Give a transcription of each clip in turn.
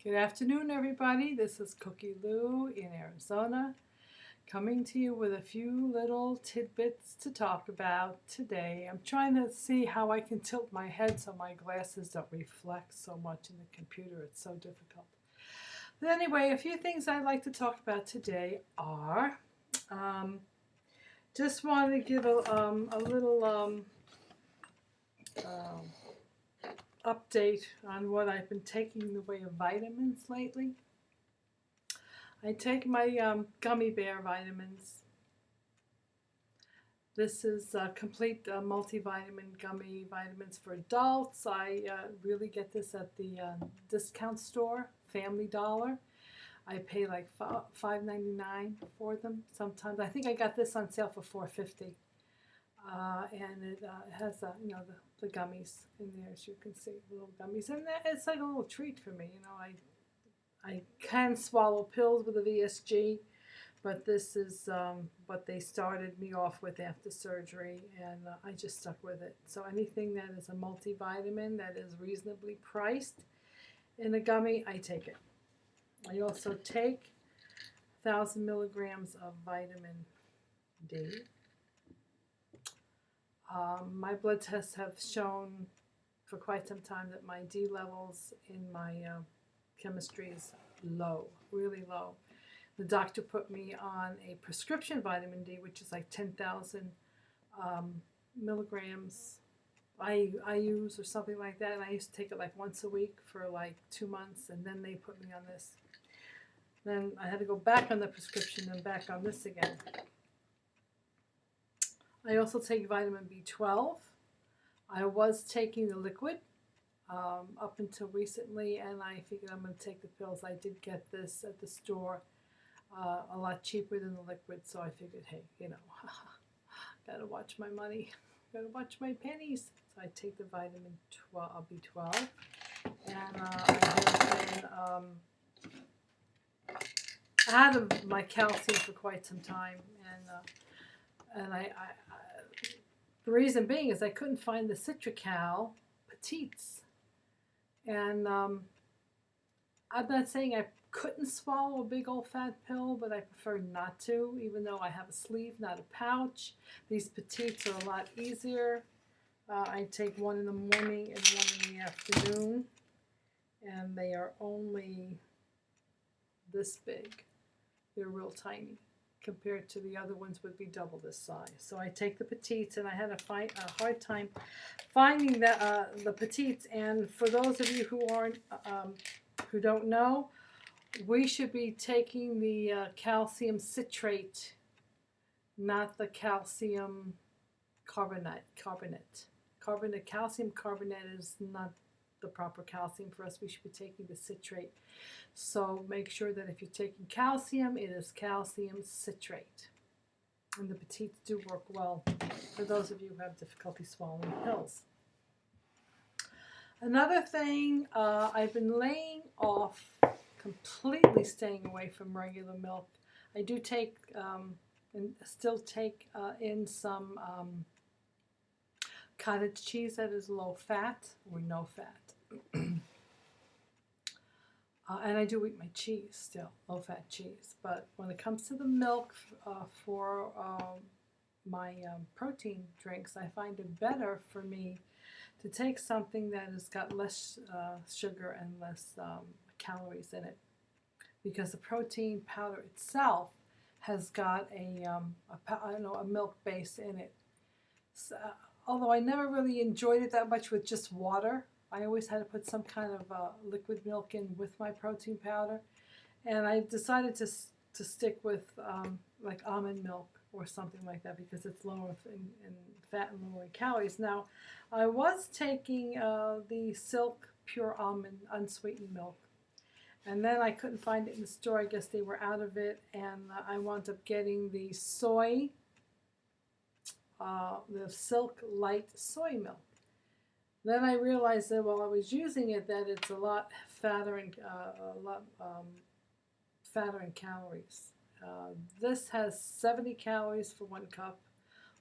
Good afternoon, everybody. This is Cookie Lou in Arizona, coming to you with a few little tidbits to talk about today. I'm trying to see how I can tilt my head so my glasses don't reflect so much in the computer. It's so difficult. But anyway, a few things I'd like to talk about today are just want to give a little update on what I've been taking in the way of vitamins lately. I take my gummy bear vitamins. This is complete multivitamin gummy vitamins for adults. I really get this at the discount store, Family Dollar. I pay like $5.99 for them sometimes. I think I got this on sale for $4.50. And it has the gummies in there, as you can see, little gummies, and it's like a little treat for me. I can swallow pills with a VSG, but this is what they started me off with after surgery, and I just stuck with it. So anything that is a multivitamin that is reasonably priced in a gummy, I take it. I also take 1,000 milligrams of vitamin D. My blood tests have shown for quite some time that my D levels in my chemistry is low, really low. The doctor put me on a prescription vitamin D, which is like 10,000 milligrams IUs or something like that. And I used to take it like once a week for like 2 months, and then they put me on this. Then I had to go back on the prescription and back on this again. I also take vitamin B12. I was taking the liquid up until recently, and I figured I'm going to take the pills. I did get this at the store a lot cheaper than the liquid, so I figured, hey, gotta watch my money, gotta watch my pennies. So I take the vitamin B12, and I have been out of my calcium for quite some time, and I the reason being is I couldn't find the Citracal Petites. And I'm not saying I couldn't swallow a big old fat pill, but I prefer not to, even though I have a sleeve, not a pouch. These Petites are a lot easier. I take one in the morning and one in the afternoon, and they are only this big. They're real tiny compared to the other ones would be double this size. So I take the Petites, and I had a hard time finding the Petites. And for those of you who don't know, we should be taking the calcium citrate, not the calcium carbonate. Calcium carbonate is not the proper calcium for us. We should be taking the citrate. So make sure that if you're taking calcium, it is calcium citrate. And the Petites do work well for those of you who have difficulty swallowing pills. Another thing, I've been laying off, completely staying away from regular milk. I do take and still take in some cottage cheese that is low fat or no fat. And I do eat my cheese still, low-fat cheese. But when it comes to the milk for my protein drinks, I find it better for me to take something that has got less sugar and less calories in it. Because the protein powder itself has got a milk base in it. So, although I never really enjoyed it that much with just water, I always had to put some kind of liquid milk in with my protein powder, and I decided to stick with like almond milk or something like that because it's lower in fat and lower in calories. Now, I was taking the Silk Pure Almond unsweetened milk, and then I couldn't find it in the store. I guess they were out of it, and I wound up getting the the Silk Light soy milk. Then I realized that while I was using it, that it's a lot fatter in calories. This has 70 calories for 1 cup,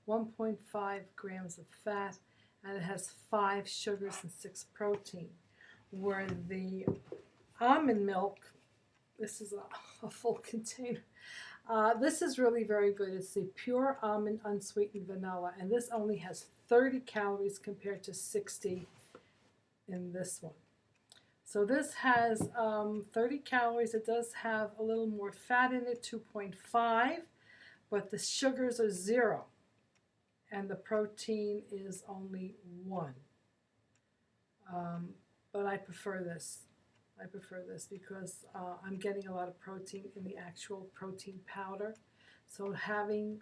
1.5 grams of fat, and it has 5 sugars and 6 protein. Where the almond milk. This is a full container. This is really very good. It's the pure almond unsweetened vanilla, and this only has 30 calories compared to 60 in this one. So this has 30 calories. It does have a little more fat in it, 2.5, but the sugars are 0, and the protein is only 1. But I prefer this. I prefer this because I'm getting a lot of protein in the actual protein powder. So having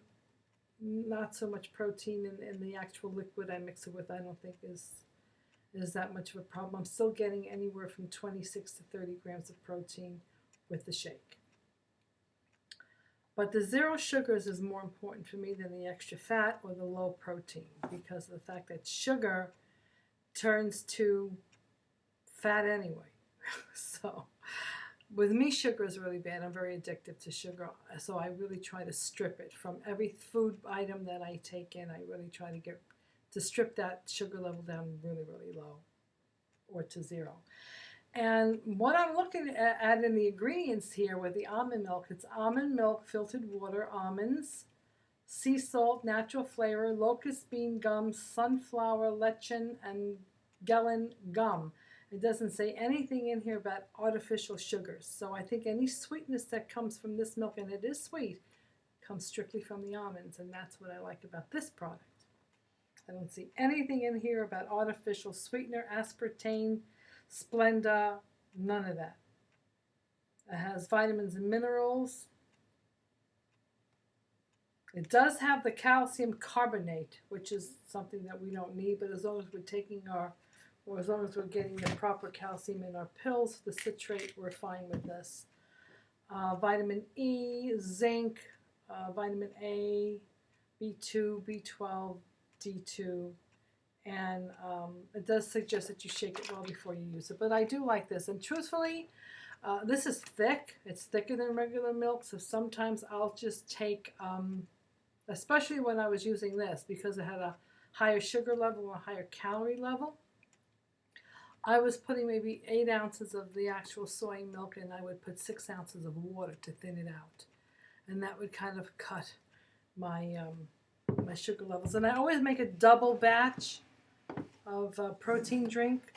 not so much protein in the actual liquid I mix it with, I don't think is that much of a problem. I'm still getting anywhere from 26 to 30 grams of protein with the shake. But the 0 sugars is more important for me than the extra fat or the low protein, because of the fact that sugar turns to fat anyway. So with me, sugar is really bad. I'm very addicted to sugar. So I really try to strip it from every food item that I take in. I really try to strip that sugar level down really, really low, or to 0. And what I'm looking at in the ingredients here with the almond milk, it's almond milk, filtered water, almonds, sea salt, natural flavor, locust bean gum, sunflower lecithin, and Ghrelin gum. It doesn't say anything in here about artificial sugars. So I think any sweetness that comes from this milk, and it is sweet, comes strictly from the almonds, and that's what I like about this product. I don't see anything in here about artificial sweetener, aspartame, Splenda, none of that. It has vitamins and minerals. It does have the calcium carbonate, which is something that we don't need, but as long as we're taking or as long as we're getting the proper calcium in our pills, the citrate, we're fine with this. Vitamin E, zinc, vitamin A, B2, B12, D2, and it does suggest that you shake it well before you use it. But I do like this, and truthfully, this is thick. It's thicker than regular milk, so sometimes I'll just take, especially when I was using this, because it had a higher sugar level and a higher calorie level, I was putting maybe 8 ounces of the actual soy milk, and I would put 6 ounces of water to thin it out. And that would kind of cut my, my sugar levels. And I always make a double batch of protein drink,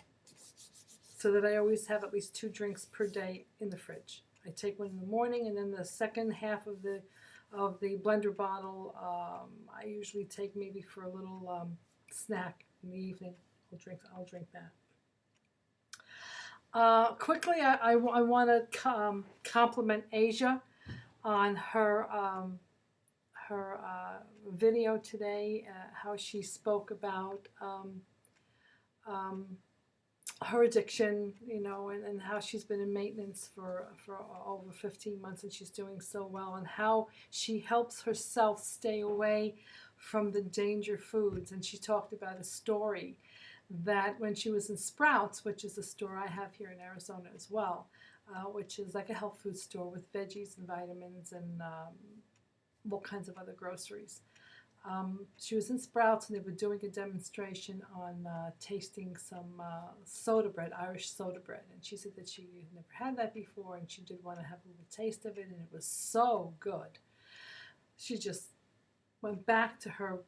so that I always have at least 2 drinks per day in the fridge. I take one in the morning, and then the second half of the blender bottle, I usually take maybe for a little snack in the evening. I'll drink that. Quickly, I want to compliment Ayeshah on her video today, how she spoke about her addiction, you know, and how she's been in maintenance for over 15 months, and she's doing so well, and how she helps herself stay away from the danger foods. And she talked about a story that when she was in Sprouts, which is a store I have here in Arizona as well, which is like a health food store with veggies and vitamins and all kinds of other groceries. She was in Sprouts, and they were doing a demonstration on tasting some soda bread, Irish soda bread. And she said that she had never had that before, and she did want to have a little taste of it, and it was so good. She just went back to her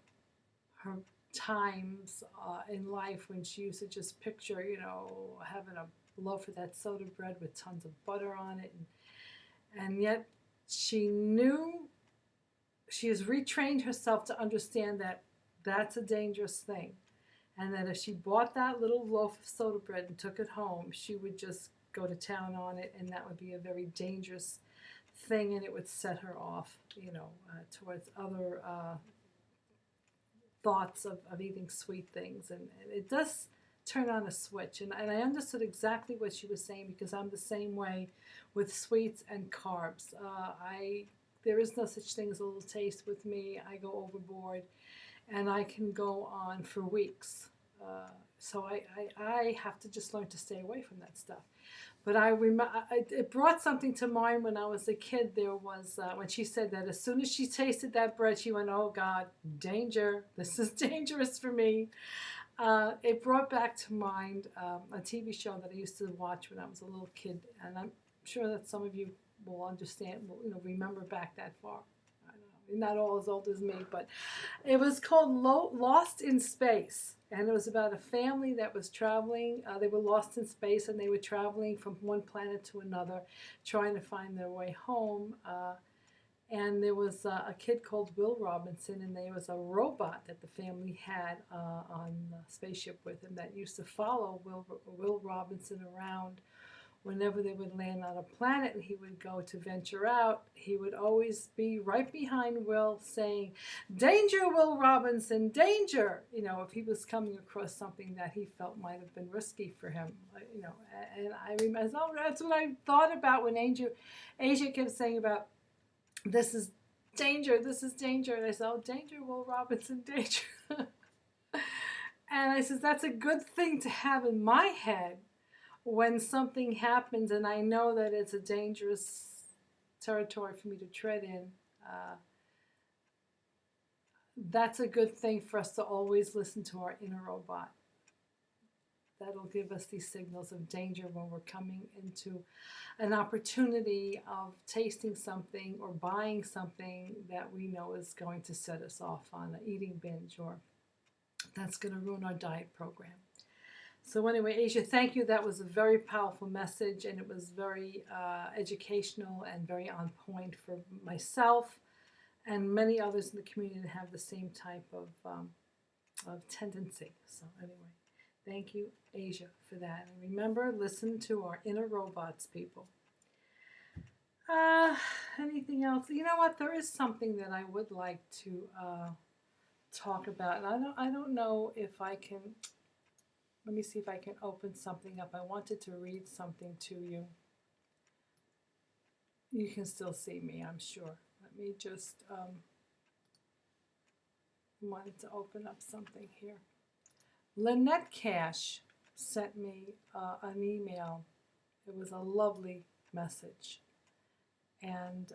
times in life when she used to just picture, you know, having a loaf of that soda bread with tons of butter on it. And yet she knew, she has retrained herself to understand that that's a dangerous thing. And that if she bought that little loaf of soda bread and took it home, she would just go to town on it, and that would be a very dangerous thing, and it would set her off, you know, towards other thoughts of eating sweet things. And it does turn on a switch, and I understood exactly what she was saying, because I'm the same way with sweets and carbs. There is no such thing as a little taste with me. I go overboard, and I can go on for weeks. So I have to just learn to stay away from that stuff. But it brought something to mind when I was a kid. There was, when she said that as soon as she tasted that bread, she went, oh God, danger, this is dangerous for me. It brought back to mind a TV show that I used to watch when I was a little kid, and I'm sure that some of you will understand, will remember back that far. I don't know, you're not all as old as me, but it was called Lost in Space, and it was about a family that was traveling. They were lost in space, and they were traveling from one planet to another, trying to find their way home. And there was a kid called Will Robinson, and there was a robot that the family had on the spaceship with him that used to follow Will Robinson around whenever they would land on a planet and he would go to venture out. He would always be right behind Will saying, "Danger, Will Robinson, danger!" If he was coming across something that he felt might have been risky for him, And I remember, oh, that's what I thought about when Ayeshah kept saying about, "This is danger, this is danger." And I said, "Oh, danger, Will Robinson, danger." And I said, that's a good thing to have in my head when something happens and I know that it's a dangerous territory for me to tread in. That's a good thing for us to always listen to our inner robot. That'll give us these signals of danger when we're coming into an opportunity of tasting something or buying something that we know is going to set us off on an eating binge, or that's going to ruin our diet program. So anyway, Ayeshah, thank you. That was a very powerful message, and it was very educational and very on point for myself and many others in the community that have the same type of tendency. So anyway. Thank you, Ayeshah, for that. And remember, listen to our inner robots, people. Anything else? You know what? There is something that I would like to talk about. And I don't know if I can. Let me see if I can open something up. I wanted to read something to you. You can still see me, I'm sure. Let me just wanted to open up something here. Lynette Cash sent me an email. It was a lovely message. And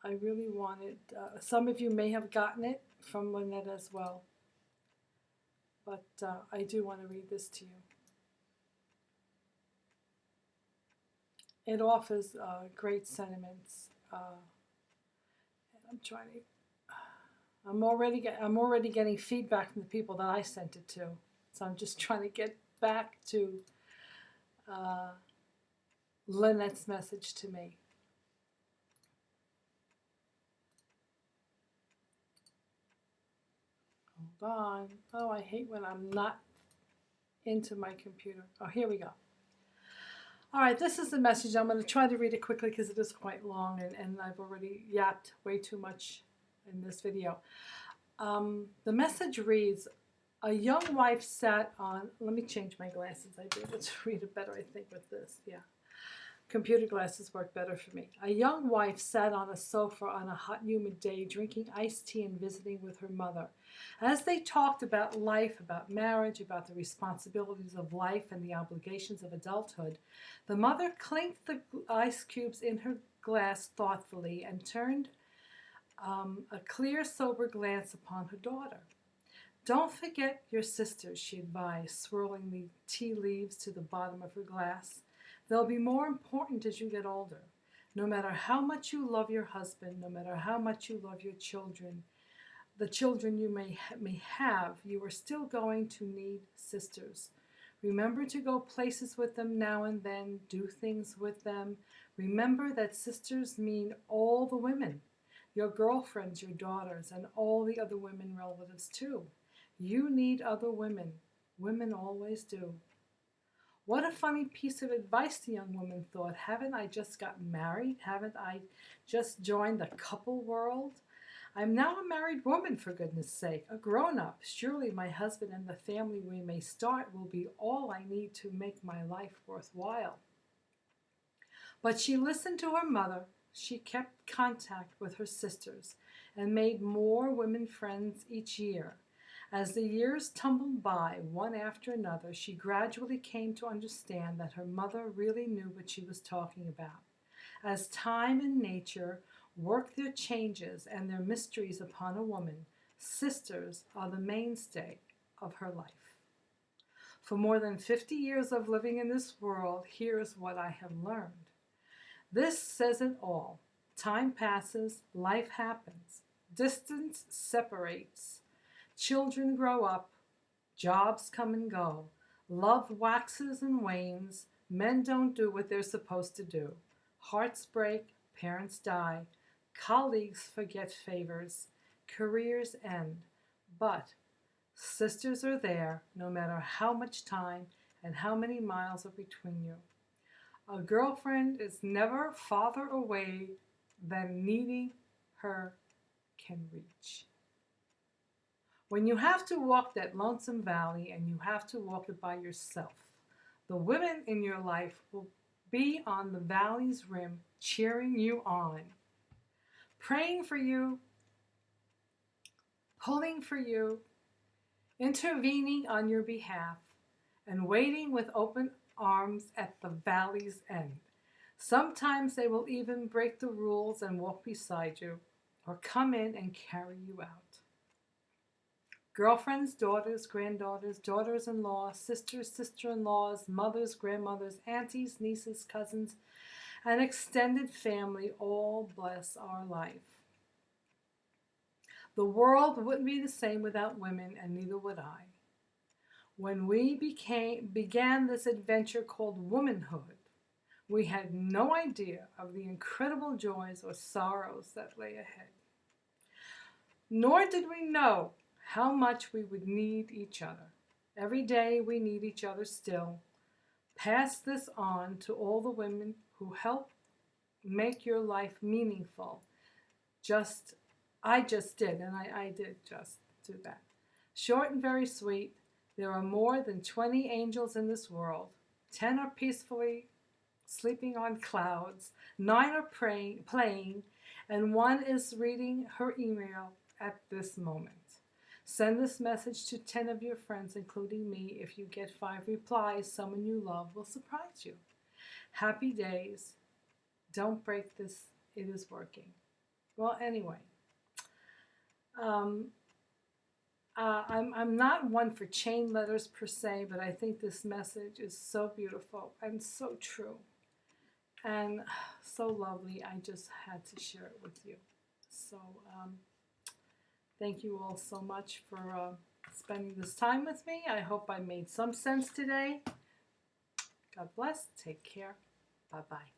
I really wanted, some of you may have gotten it from Lynette as well. But I do want to read this to you. It offers great sentiments. I'm trying to. I'm already getting feedback from the people that I sent it to, so I'm just trying to get back to Lynette's message to me. Hold on. Oh, I hate when I'm not into my computer. Oh, here we go. All right, this is the message. I'm going to try to read it quickly because it is quite long, and I've already yapped way too much in this video. The message reads, a young wife sat on, let me change my glasses. I'd be able to read it better, I think, with this. Yeah. Computer glasses work better for me. A young wife sat on a sofa on a hot, humid day, drinking iced tea and visiting with her mother. As they talked about life, about marriage, about the responsibilities of life and the obligations of adulthood, the mother clinked the ice cubes in her glass thoughtfully and turned a clear, sober glance upon her daughter. "Don't forget your sisters," she advised, swirling the tea leaves to the bottom of her glass. "They'll be more important as you get older. No matter how much you love your husband, no matter how much you love your children, the children you may have, you are still going to need sisters. Remember to go places with them now and then, do things with them. Remember that sisters mean all the women. Your girlfriends, your daughters, and all the other women relatives too. You need other women. Women always do." What a funny piece of advice, the young woman thought. Haven't I just gotten married? Haven't I just joined the couple world? I'm now a married woman, for goodness sake, a grown-up. Surely my husband and the family we may start will be all I need to make my life worthwhile. But she listened to her mother. She kept contact with her sisters and made more women friends each year. As the years tumbled by, one after another, she gradually came to understand that her mother really knew what she was talking about. As time and nature work their changes and their mysteries upon a woman, Sisters are the mainstay of her life. For more than 50 years of living in this world, here's what I have learned. This says it all. Time passes, life happens, distance separates, children grow up, jobs come and go, love waxes and wanes, men don't do what they're supposed to do, hearts break, parents die, colleagues forget favors, careers end, but sisters are there no matter how much time and how many miles are between you. A girlfriend is never farther away than needing her can reach. When you have to walk that lonesome valley and you have to walk it by yourself, the women in your life will be on the valley's rim cheering you on, praying for you, pulling for you, intervening on your behalf, and waiting with open arms at the valley's end. Sometimes they will even break the rules and walk beside you, or come in and carry you out. Girlfriends, daughters, granddaughters, daughters-in-law, sisters, sister-in-laws, mothers, grandmothers, aunties, nieces, cousins, and extended family all bless our life. The world wouldn't be the same without women, and neither would I. When we began this adventure called womanhood, we had no idea of the incredible joys or sorrows that lay ahead. Nor did we know how much we would need each other. Every day we need each other still. Pass this on to all the women who help make your life meaningful. I just did, and I did just do that. Short and very sweet. There are more than 20 angels in this world. 10 are peacefully sleeping on clouds. 9 are playing, and 1 is reading her email at this moment. Send this message to 10 of your friends, including me. If you get 5 replies, someone you love will surprise you. Happy days. Don't break this. It is working. Well, anyway. I'm not one for chain letters per se, but I think this message is so beautiful and so true and so lovely. I just had to share it with you. So thank you all so much for spending this time with me. I hope I made some sense today. God bless. Take care. Bye-bye.